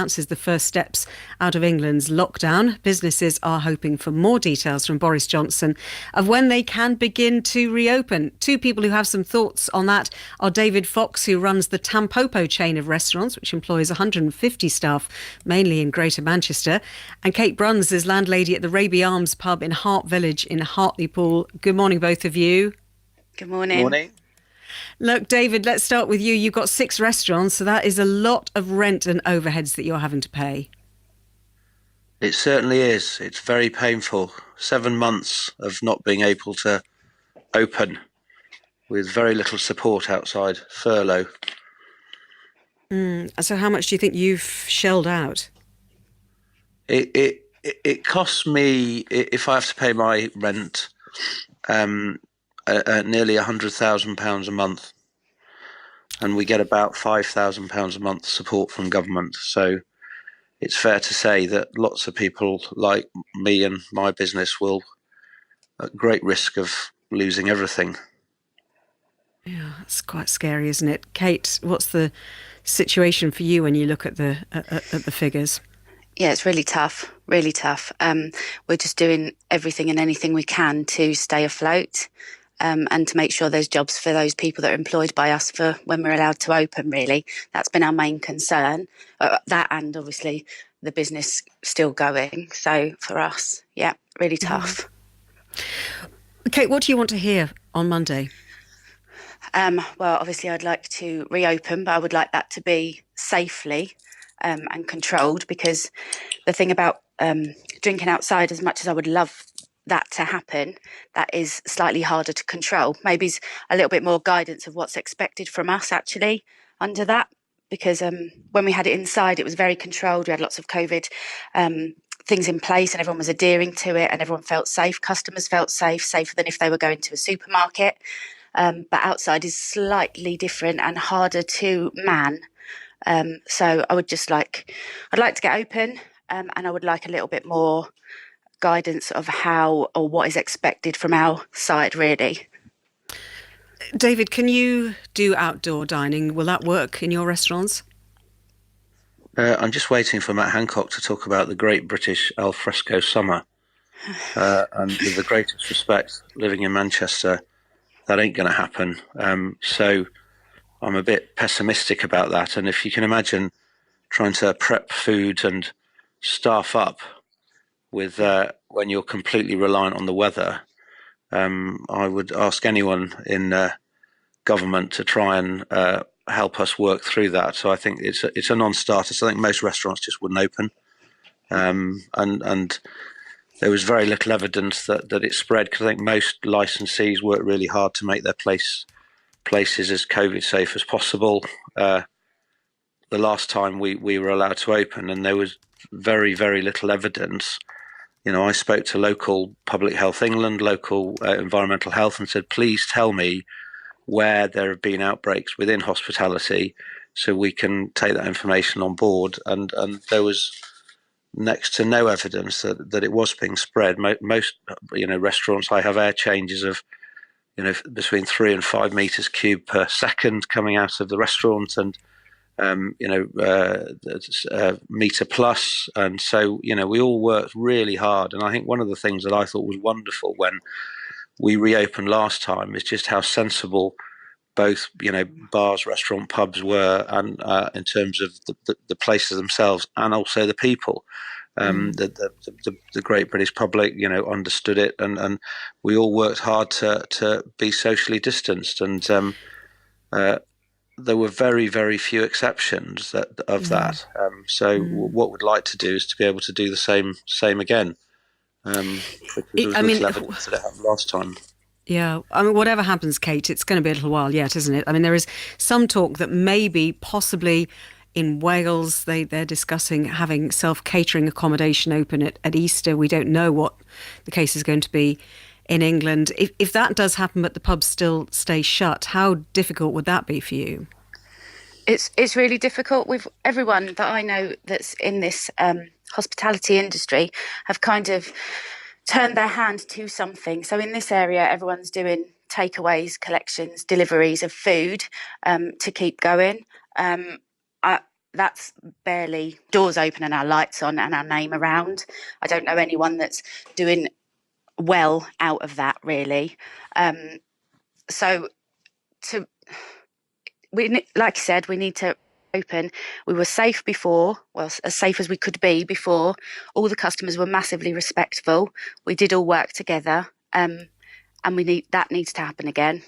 announces the first steps out of England's lockdown. Businesses are hoping for more details from Boris Johnson of when they can begin to reopen. Two people who have some thoughts on that are David Fox, who runs the Tampopo chain of restaurants, which employs 150 staff, mainly in Greater Manchester, and Kate Bruns is landlady at the Raby Arms pub in Hart Village in Hartlepool. Good morning, both of you. Good morning. Morning. Look, David, let's start with you. You've got 6 restaurants, so that is a lot of rent and overheads that you're having to pay. It certainly is. It's very painful. 7 months of not being able to open with very little support outside, furlough. So how much do you think you've shelled out? It costs me, if I have to pay my rent, nearly £100,000 a month, and we get about £5,000 a month support from government. So it's fair to say that lots of people like me and my business will at great risk of losing everything. Yeah, it's quite scary, isn't it? Kate, what's the situation for you when you look at the figures? Yeah, it's really tough, really tough. We're just doing everything and anything we can to stay afloat, and to make sure there's jobs for those people that are employed by us for when we're allowed to open, really. That's been our main concern. That and obviously the business still going. So for us, yeah, really tough. Kate, what do you want to hear on Monday? Well, obviously I'd like to reopen, but I would like that to be safely and controlled, because the thing about drinking outside, as much as I would love that to happen, that is slightly harder to control. Maybe it's a little bit more guidance of what's expected from us actually under that, because when we had it inside, it was very controlled. We had lots of COVID things in place and everyone was adhering to it and everyone felt safe. Customers felt safe, safer than if they were going to a supermarket. But outside is slightly different and harder to man. So I'd like to get open, and I would like a little bit more guidance of how or what is expected from our side, really. David, can you do outdoor dining? Will that work in your restaurants? I'm just waiting for Matt Hancock to talk about the Great British Alfresco Summer. And with the greatest respect, living in Manchester, that ain't going to happen. So I'm a bit pessimistic about that. And if you can imagine trying to prep food and staff up with when you're completely reliant on the weather, I would ask anyone in government to try and help us work through that. So I think it's a non-starter. So I think most restaurants just wouldn't open, and there was very little evidence that it spread, because I think most licensees worked really hard to make their places as COVID safe as possible. The last time we were allowed to open, and there was very, very little evidence. You know, I spoke to local Public Health England, local environmental health, and said, please tell me where there have been outbreaks within hospitality so we can take that information on board. And there was next to no evidence that it was being spread. Most, restaurants, I have air changes of, between 3 and 5 meters cubed per second coming out of the restaurant, and meter plus. And so, we all worked really hard. And I think one of the things that I thought was wonderful when we reopened last time is just how sensible both, bars, restaurant, pubs were, and in terms of the places themselves and also the people. The great British public, understood it, and we all worked hard to be socially distanced. And there were very, very few exceptions of that. So what we'd like to do is to be able to do the same again. Because there was little evidence that it happened last time. Yeah, I mean, whatever happens, Kate, it's going to be a little while yet, isn't it? I mean, there is some talk that maybe, possibly in Wales, they're discussing having self-catering accommodation open at Easter. We don't know what the case is going to be in England. If that does happen, but the pubs still stay shut, how difficult would that be for you? It's really difficult. With everyone that I know that's in this hospitality industry have kind of turned their hand to something. So in this area, everyone's doing takeaways, collections, deliveries of food to keep going. that's barely doors open and our lights on and our name around. I don't know anyone that's doing well out of that, really. So like you said, we need to open. We were safe before, well, as safe as we could be before. All the customers were massively respectful. We did all work together, and that needs to happen again.